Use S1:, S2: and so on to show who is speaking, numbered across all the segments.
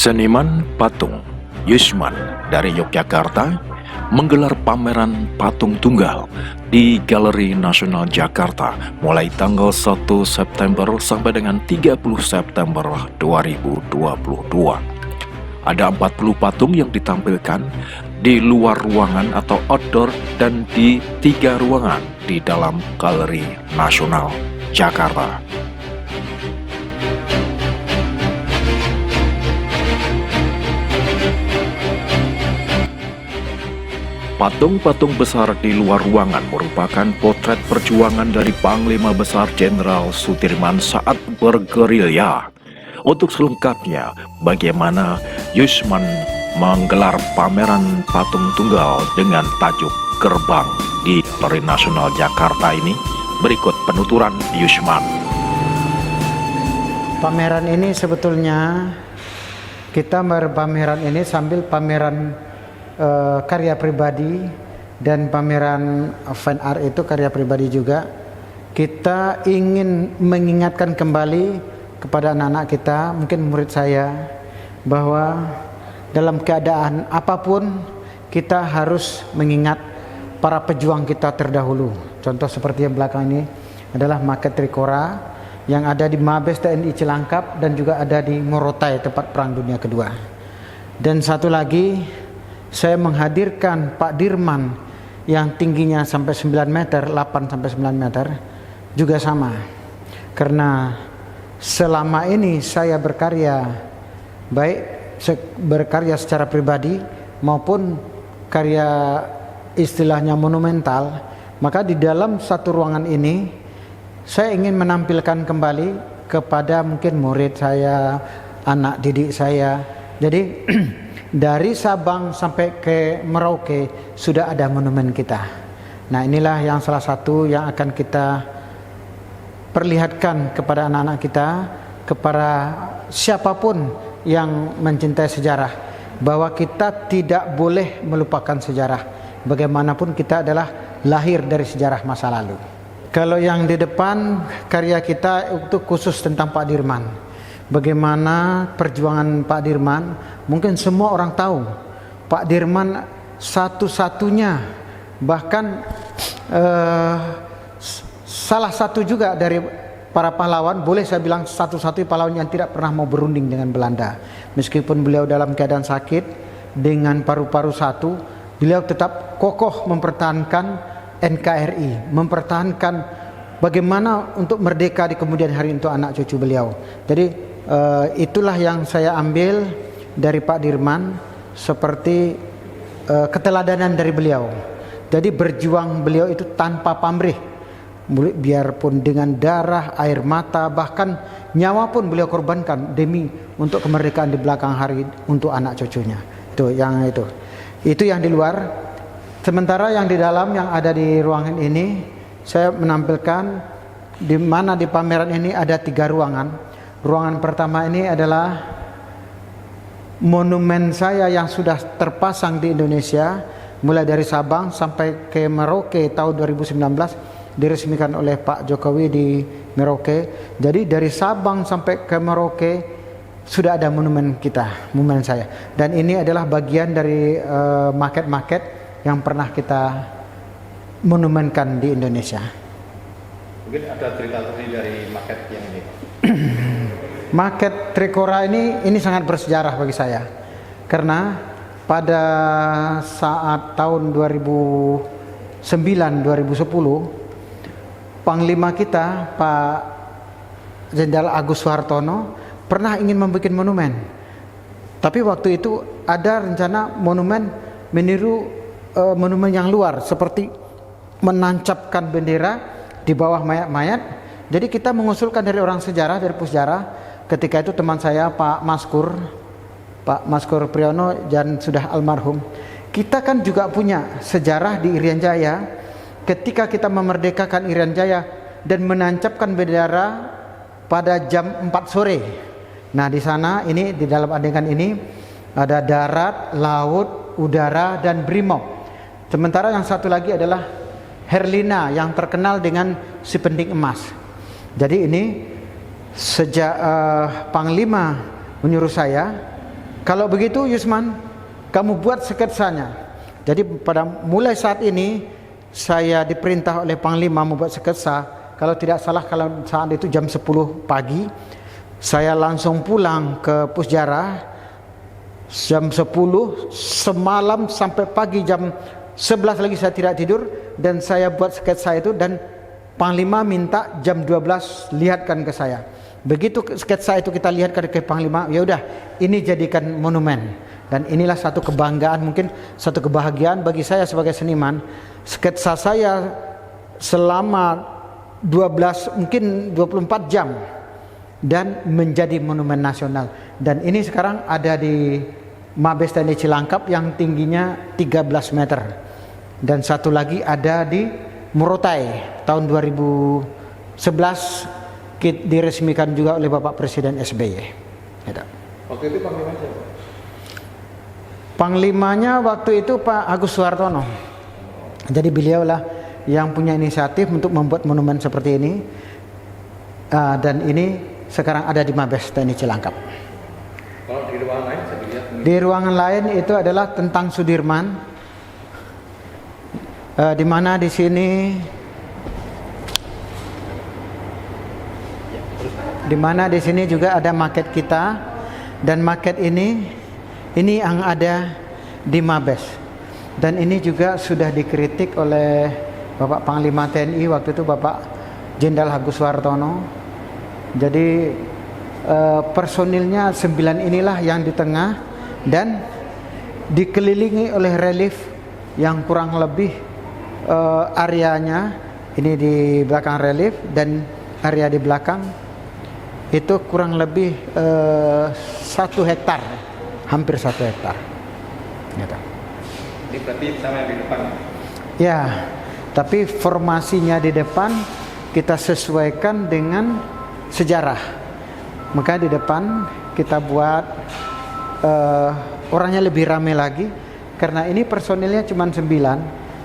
S1: Seniman patung Yusman dari Yogyakarta menggelar pameran patung tunggal di Galeri Nasional Jakarta mulai tanggal 1 September sampai dengan 30 September 2022. Ada 40 patung yang ditampilkan di luar ruangan atau outdoor dan di 3 ruangan di dalam Galeri Nasional Jakarta. Patung-patung besar di luar ruangan merupakan potret perjuangan dari Panglima Besar Jenderal Sudirman saat bergerilya. Untuk selengkapnya, bagaimana Yusman menggelar pameran patung tunggal dengan tajuk Gerbang di Galeri Nasional Jakarta ini, berikut penuturan Yusman.
S2: Pameran ini sebetulnya kita berpameran ini sambil pameran karya pribadi dan pameran fan art itu karya pribadi juga. Kita ingin mengingatkan kembali kepada anak-anak kita, mungkin murid saya, bahwa dalam keadaan apapun kita harus mengingat para pejuang kita terdahulu. Contoh seperti yang belakang ini adalah maket Trikora yang ada di Mabes TNI Cilangkap dan juga ada di Morotai, tempat Perang Dunia Kedua. Dan satu lagi, saya menghadirkan Pak Dirman yang tingginya sampai 9 meter, 8 sampai 9 meter, juga sama. Karena selama ini saya berkarya, baik berkarya secara pribadi maupun karya istilahnya monumental, maka di dalam satu ruangan ini saya ingin menampilkan kembali kepada mungkin murid saya, anak didik saya. Jadi dari Sabang sampai ke Merauke sudah ada monumen kita. Nah, inilah yang salah satu yang akan kita perlihatkan kepada anak-anak kita, kepada siapapun yang mencintai sejarah, bahwa kita tidak boleh melupakan sejarah. Bagaimanapun kita adalah lahir dari sejarah masa lalu. Kalau yang di depan karya kita itu khusus tentang Pak Dirman. Bagaimana perjuangan Pak Dirman, mungkin semua orang tahu Pak Dirman satu-satunya, bahkan salah satu juga dari para pahlawan, boleh saya bilang satu-satunya pahlawan yang tidak pernah mau berunding dengan Belanda. Meskipun beliau dalam keadaan sakit dengan paru-paru satu, beliau tetap kokoh mempertahankan NKRI, mempertahankan bagaimana untuk merdeka di kemudian hari untuk anak cucu beliau. Jadi itulah yang saya ambil dari Pak Dirman, seperti keteladanan dari beliau. Jadi berjuang beliau itu tanpa pamrih, biarpun dengan darah, air mata, bahkan nyawa pun beliau korbankan demi untuk kemerdekaan di belakang hari untuk anak cucunya. Itu yang di luar. Sementara yang di dalam, yang ada di ruangan ini, saya menampilkan di mana di pameran ini ada 3 ruangan. Ruangan pertama ini adalah monumen saya yang sudah terpasang di Indonesia, mulai dari Sabang sampai ke Merauke tahun 2019, diresmikan oleh Pak Jokowi di Merauke. Jadi dari Sabang sampai ke Merauke sudah ada monumen kita, monumen saya. Dan ini adalah bagian dari maket-maket yang pernah kita monumenkan di Indonesia.
S3: Mungkin ada cerita dari maket yang ini.
S2: Maket Trikora ini sangat bersejarah bagi saya, karena pada saat tahun 2009-2010 Panglima kita Pak Jenderal Agus Suhartono pernah ingin membuat monumen, tapi waktu itu ada rencana monumen meniru monumen yang luar, seperti menancapkan bendera di bawah mayat-mayat. Jadi kita mengusulkan dari orang sejarah, dari Pusjarah. Ketika itu teman saya Pak Maskur Priyono dan sudah almarhum. Kita kan juga punya sejarah di Irian Jaya. Ketika kita memerdekakan Irian Jaya dan menancapkan bendera pada jam 4 sore. Nah, di sana ini di dalam adegan ini ada darat, laut, udara dan brimob. Sementara yang satu lagi adalah Herlina yang terkenal dengan si penting emas. Jadi ini sejak Panglima menyuruh saya Kalau begitu Yusman, kamu buat sketsanya. Jadi pada mulai saat ini saya diperintah oleh Panglima membuat sketsa. Kalau tidak salah, kalau saat itu jam 10 pagi, saya langsung pulang ke Pusjarah jam 10, semalam sampai pagi jam 11 lagi saya tidak tidur, dan saya buat sketsa itu, dan Panglima minta jam 12 lihatkan ke saya. Begitu sketsa itu kita lihatkan ke Panglima, ya udah, ini jadikan monumen. Dan inilah satu kebanggaan, mungkin satu kebahagiaan bagi saya sebagai seniman. Sketsa saya selama 12 mungkin 24 jam dan menjadi monumen nasional. Dan ini sekarang ada di Mabes TNI Cilangkap yang tingginya 13 meter. Dan satu lagi ada di Morotai tahun 2011 diresmikan juga oleh Bapak Presiden SBY.
S3: Waktu itu Panglima siapa?
S2: Panglimanya waktu itu Pak Agus Suhartono. Jadi beliaulah yang punya inisiatif untuk membuat monumen seperti ini. Dan ini sekarang ada di Mabes TNI Cilangkap.
S3: Kalau di ruangan lain saya lihat.
S2: Di ruangan lain itu adalah tentang Sudirman. Di mana di sini juga ada maket kita, dan maket ini yang ada di Mabes, dan ini juga sudah dikritik oleh Bapak Panglima TNI waktu itu, Bapak Jenderal Agus Suhartono. Jadi personilnya 9 inilah yang di tengah dan dikelilingi oleh relief yang kurang lebih areanya ini di belakang relief, dan area di belakang itu kurang lebih 1 hektar, hampir 1 hektar. Gitu.
S3: Ini berarti sama yang di depan.
S2: Ya, tapi formasinya di depan kita sesuaikan dengan sejarah. Maka di depan kita buat orangnya lebih ramai lagi, karena ini personilnya cuma 9,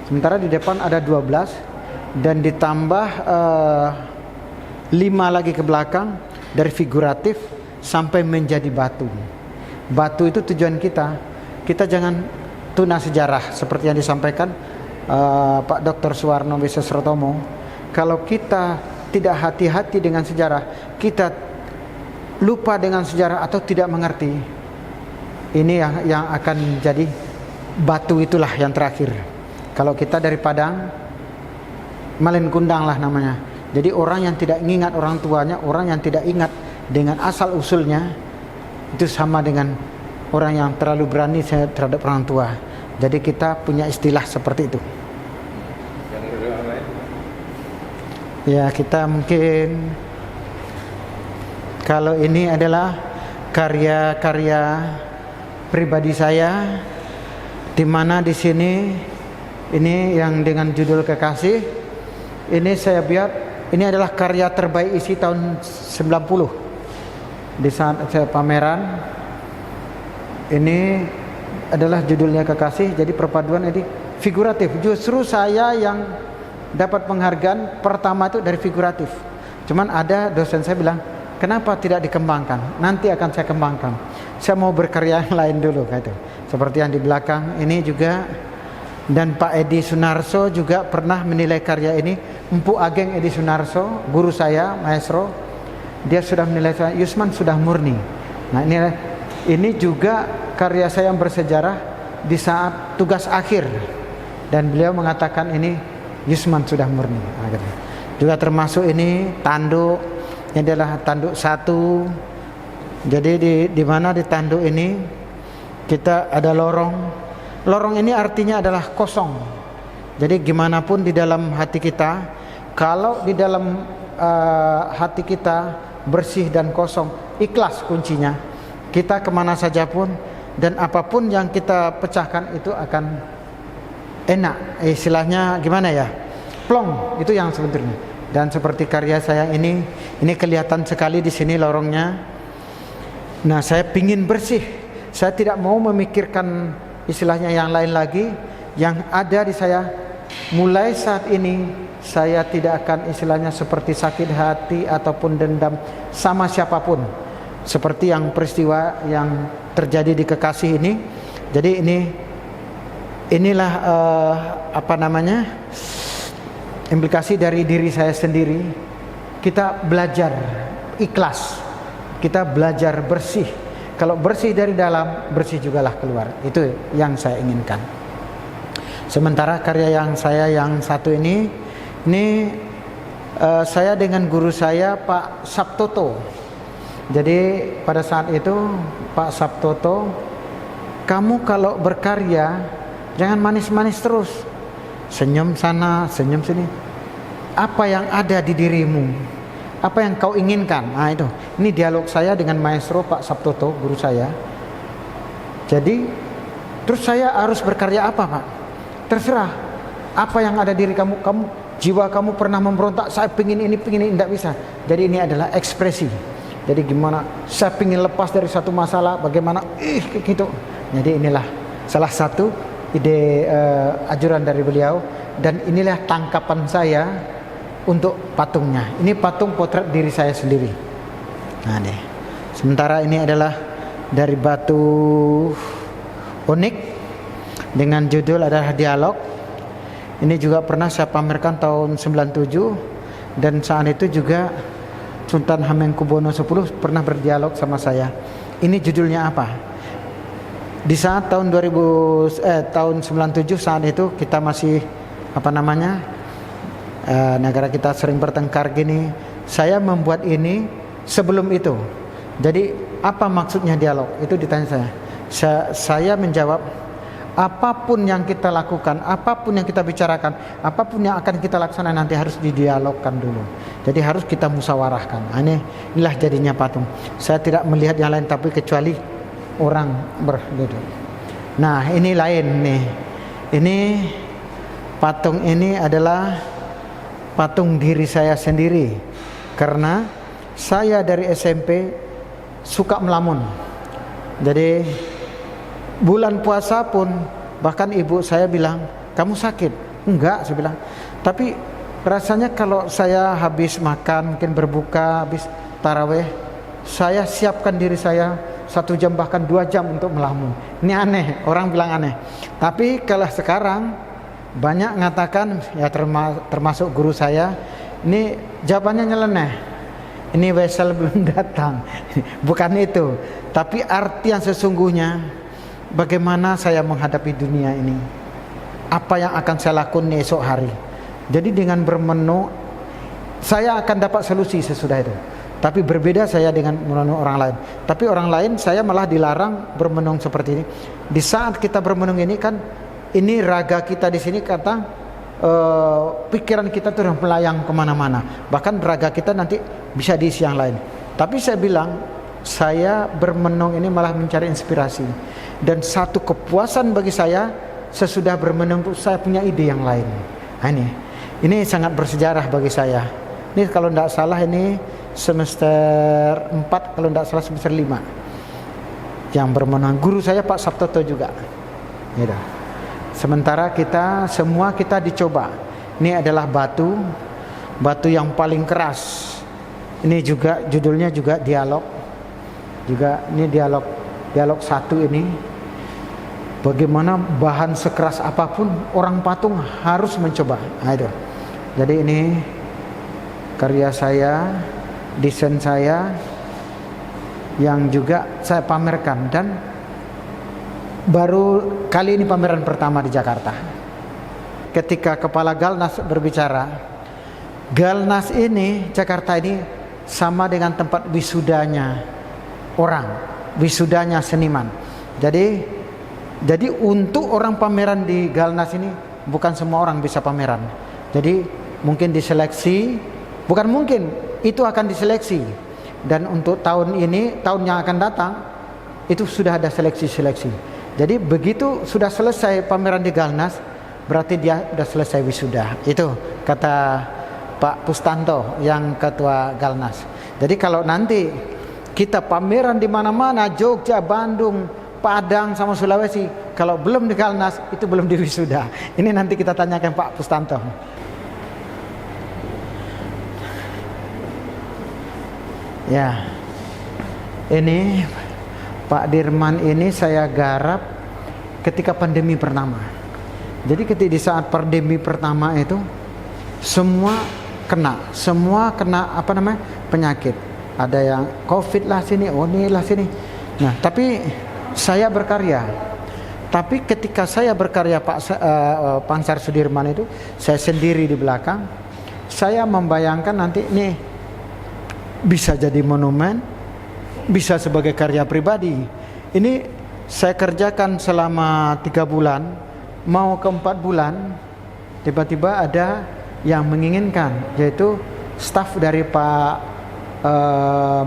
S2: sementara di depan ada 12, dan ditambah 5 lagi ke belakang dari figuratif sampai menjadi batu. Batu itu tujuan kita jangan tuna sejarah seperti yang disampaikan Pak Dr. Suwarno Wisesrotomo. Kalau kita tidak hati-hati dengan sejarah, kita lupa dengan sejarah atau tidak mengerti, ini yang akan jadi batu, itulah yang terakhir. Kalau kita dari Padang, Malen Kundang lah namanya. Jadi orang yang tidak ingat orang tuanya, orang yang tidak ingat dengan asal usulnya, itu sama dengan orang yang terlalu berani terhadap orang tua. Jadi kita punya istilah seperti itu.
S3: Yang kedua lain?
S2: Ya, kita mungkin kalau ini adalah karya-karya pribadi saya, di mana di sini ini yang dengan judul Kekasih. Ini saya buat, ini adalah karya terbaik isi tahun 90 di saat saya pameran. Ini adalah judulnya Kekasih. Jadi perpaduan ini figuratif. Justru saya yang dapat penghargaan pertama itu dari figuratif. Cuman ada dosen saya bilang, kenapa tidak dikembangkan? Nanti akan saya kembangkan. Saya mau berkarya yang lain dulu, gitu. Seperti yang di belakang ini juga. Dan Pak Edi Sunarso juga pernah menilai karya ini. Empu Ageng Edi Sunarso, guru saya, maestro, dia sudah menilai saya, Yusman sudah murni. Nah, ini juga karya saya yang bersejarah di saat tugas akhir, dan beliau mengatakan ini Yusman sudah murni. Nah, gitu. Juga termasuk ini tanduk, ini adalah tanduk 1. Jadi di mana di tanduk ini kita ada lorong. Lorong ini artinya adalah kosong. Jadi gimana pun di dalam hati kita, kalau di dalam hati kita bersih dan kosong, ikhlas kuncinya, kita kemana saja pun dan apapun yang kita pecahkan itu akan enak. Istilahnya gimana ya? Plong, itu yang sebetulnya. Dan seperti karya saya ini kelihatan sekali di sini lorongnya. Nah, saya pingin bersih. Saya tidak mau memikirkan istilahnya yang lain lagi. Yang ada di saya mulai saat ini, saya tidak akan istilahnya seperti sakit hati ataupun dendam sama siapapun. seperti yang peristiwa yang terjadi di Kekasih ini. Jadi inilah implikasi dari diri saya sendiri. Kita belajar ikhlas, kita belajar bersih. Kalau bersih dari dalam, bersih jugalah keluar. Itu yang saya inginkan. Sementara karya yang satu ini saya dengan guru saya Pak Sabtoto. Jadi pada saat itu Pak Sabtoto, kamu kalau berkarya jangan manis-manis terus, senyum sana, senyum sini. Apa yang ada di dirimu, apa yang kau inginkan. Nah itu, ini dialog saya dengan maestro Pak Sabtoto, guru saya. Jadi terus saya harus berkarya apa, Pak? Terserah apa yang ada di diri kamu. Jiwa kamu pernah memberontak, saya pingin ini, tidak bisa. Jadi ini adalah ekspresi. Jadi gimana saya pingin lepas dari satu masalah, bagaimana gitu. Jadi inilah salah satu ide ajuran dari beliau, dan inilah tangkapan saya untuk patungnya. Ini patung potret diri saya sendiri. Nah deh. Sementara ini adalah dari batu unik dengan judul adalah Dialog. Ini juga pernah saya pamerkan tahun 97, dan saat itu juga Sultan Hamengkubuwono X pernah berdialog sama saya. Ini judulnya apa? Di saat tahun 97 saat itu kita masih negara kita sering bertengkar gini. Saya membuat ini sebelum itu. Jadi apa maksudnya dialog? Itu ditanya saya. Saya menjawab, apapun yang kita lakukan, apapun yang kita bicarakan, apapun yang akan kita laksanakan nanti harus didialogkan dulu. Jadi harus kita musyawarahkan. Inilah jadinya patung. Saya tidak melihat yang lain tapi kecuali orang berduduk. Nah ini lain nih. Ini patung ini adalah patung diri saya sendiri. Karena saya dari SMP suka melamun. Jadi bulan puasa pun bahkan ibu saya bilang, kamu sakit? Enggak, saya bilang. Tapi rasanya kalau saya habis makan, mungkin berbuka, habis taraweh, saya siapkan diri saya 1 jam bahkan 2 jam untuk melamun. Ini aneh, orang bilang aneh. Tapi kalau sekarang banyak mengatakan, ya termasuk guru saya, ini jawabannya nyeleneh. Ini wesel belum datang. Bukan itu. Tapi arti yang sesungguhnya, bagaimana saya menghadapi dunia ini, apa yang akan saya lakukan esok hari. Jadi dengan bermenu, saya akan dapat solusi sesudah itu. Tapi berbeda saya dengan merenung orang lain. Tapi orang lain saya malah dilarang bermenung seperti ini. Di saat kita bermenung ini kan, ini raga kita di sini pikiran kita tuh udah melayang kemana-mana. Bahkan raga kita nanti bisa diisi yang lain. Tapi saya bilang, saya bermenung ini malah mencari inspirasi. Dan satu kepuasan bagi saya, sesudah bermenung saya punya ide yang lain. Nah, ini sangat bersejarah bagi saya. Ini kalau tidak salah ini semester 4, kalau tidak salah semester 5 yang bermenang. Guru saya Pak Sabtoto juga. Ya, sementara kita semua dicoba. Ini adalah batu yang paling keras. Ini juga judulnya juga dialog. Juga ini dialog 1 ini. Bagaimana bahan sekeras apapun orang patung harus mencoba. Nah, itu. Jadi ini karya saya, desain saya yang juga saya pamerkan, dan baru kali ini pameran pertama di Jakarta. Ketika kepala Galnas berbicara, Galnas ini, Jakarta ini sama dengan tempat wisudanya orang, wisudanya seniman. Jadi untuk orang pameran di Galnas ini bukan semua orang bisa pameran. Jadi mungkin diseleksi, bukan mungkin, itu akan diseleksi. Dan untuk tahun ini, tahun yang akan datang, itu sudah ada seleksi-seleksi. Jadi begitu sudah selesai pameran di Galnas, berarti dia sudah selesai wisuda. Itu kata Pak Pustanto yang ketua Galnas. Jadi kalau nanti kita pameran di mana-mana, Jogja, Bandung, Padang sama Sulawesi, kalau belum di Galnas itu belum di wisuda. Ini nanti kita tanyakan Pak Pustanto. Ya, Ini Pak Dirman ini saya garap ketika pandemi pertama. Jadi ketika di saat pandemi pertama itu semua kena penyakit. Ada yang COVID lah sini, ini lah sini. Nah, tapi saya berkarya. Tapi ketika saya berkarya Pansar Sudirman itu, saya sendiri di belakang, saya membayangkan nanti nih bisa jadi monumen, bisa sebagai karya pribadi. Ini saya kerjakan selama 3 bulan, mau ke 4 bulan, tiba-tiba ada yang menginginkan, yaitu staf dari Pak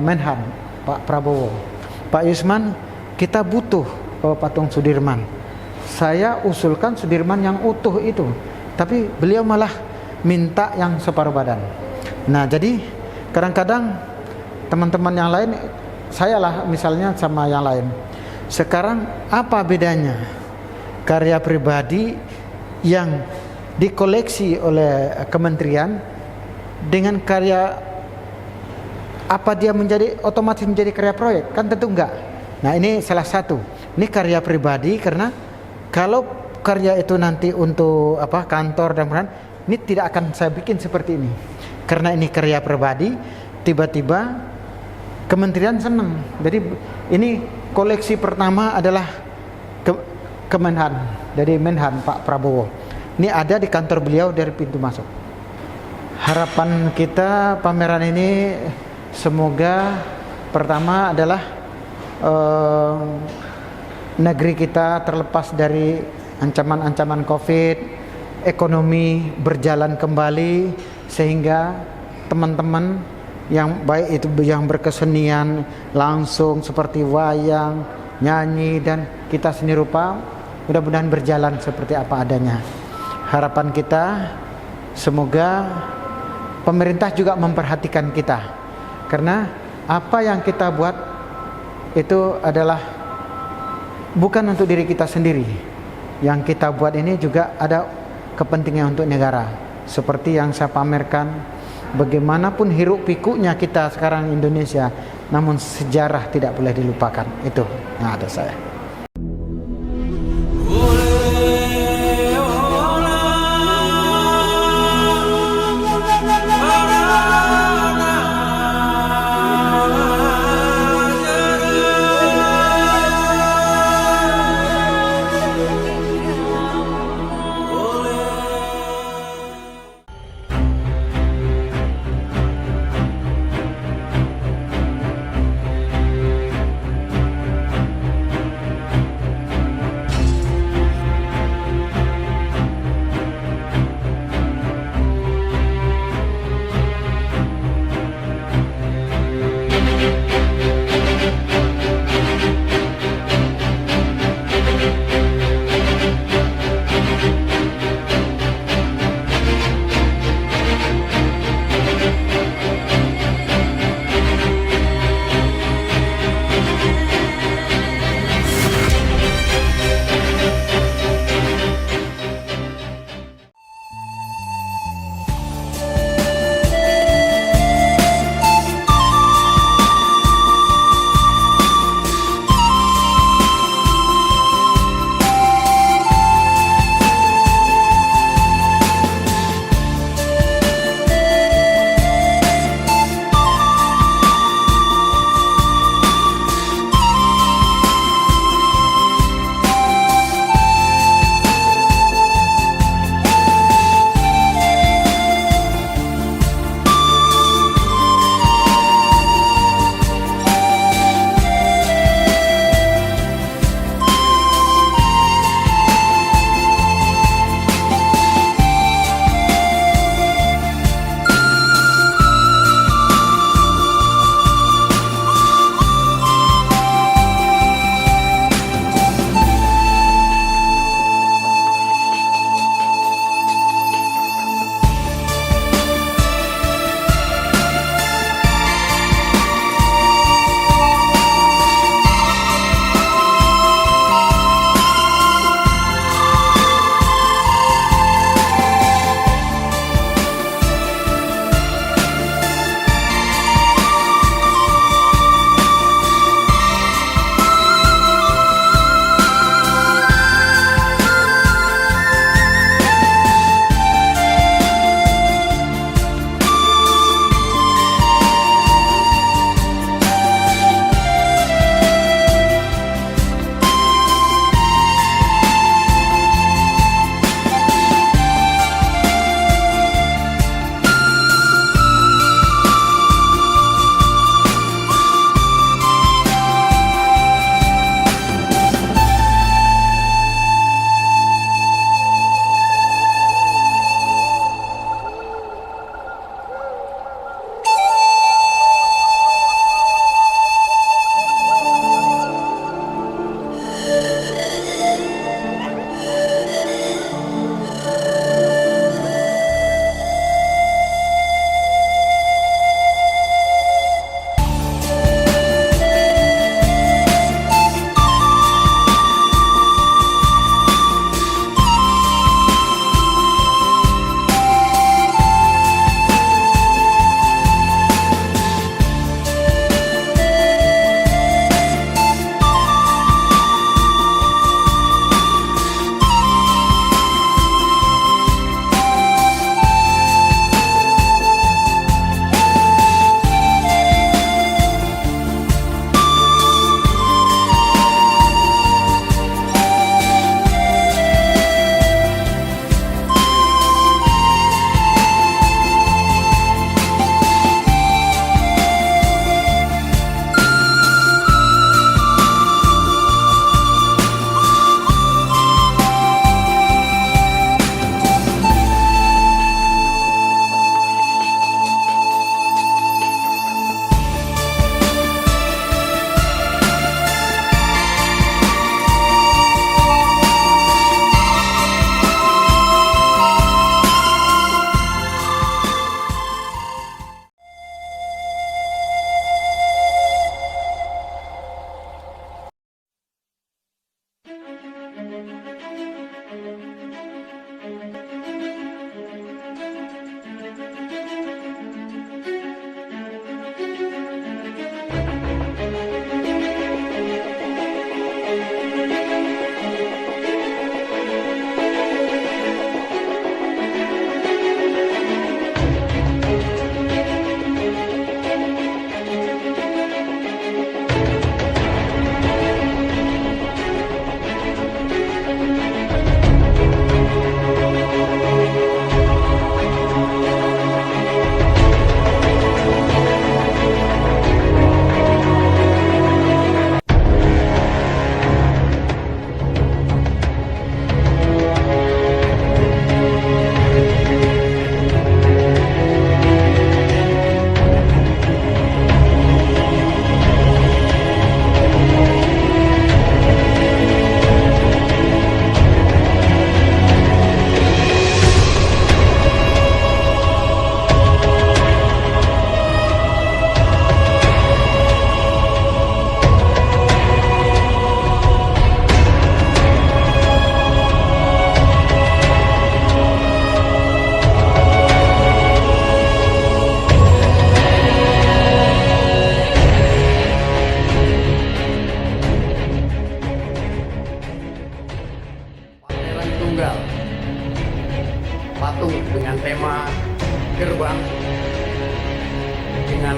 S2: Menhan, Pak Prabowo, Pak Yusman, kita butuh patung Sudirman. Saya usulkan Sudirman yang utuh itu, tapi beliau malah minta yang separuh badan. Nah, jadi kadang-kadang teman-teman yang lain, saya lah misalnya sama yang lain. Sekarang apa bedanya karya pribadi yang dikoleksi oleh kementerian dengan karya, apa dia otomatis menjadi karya proyek? Kan tentu enggak. Nah, ini salah satu. Ini karya pribadi, karena kalau karya itu nanti untuk kantor dan lain-lain, ini tidak akan saya bikin seperti ini. Karena ini karya pribadi, tiba-tiba kementerian senang. Jadi ini koleksi pertama adalah Kemenhan, dari Menhan Pak Prabowo. Ini ada di kantor beliau dari pintu masuk. Harapan kita pameran ini semoga pertama adalah negeri kita terlepas dari ancaman-ancaman COVID, ekonomi berjalan kembali, sehingga teman-teman yang baik itu yang berkesenian langsung seperti wayang, nyanyi, dan kita seni rupa mudah-mudahan berjalan seperti apa adanya. Harapan kita semoga pemerintah juga memperhatikan kita, karena apa yang kita buat itu adalah bukan untuk diri kita sendiri. Yang kita buat ini juga ada kepentingan untuk negara. Seperti yang saya pamerkan, bagaimanapun hiruk pikuknya kita sekarang Indonesia, namun sejarah tidak boleh dilupakan. Itu yang ada saya.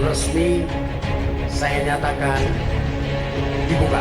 S4: resmi saya nyatakan dibuka.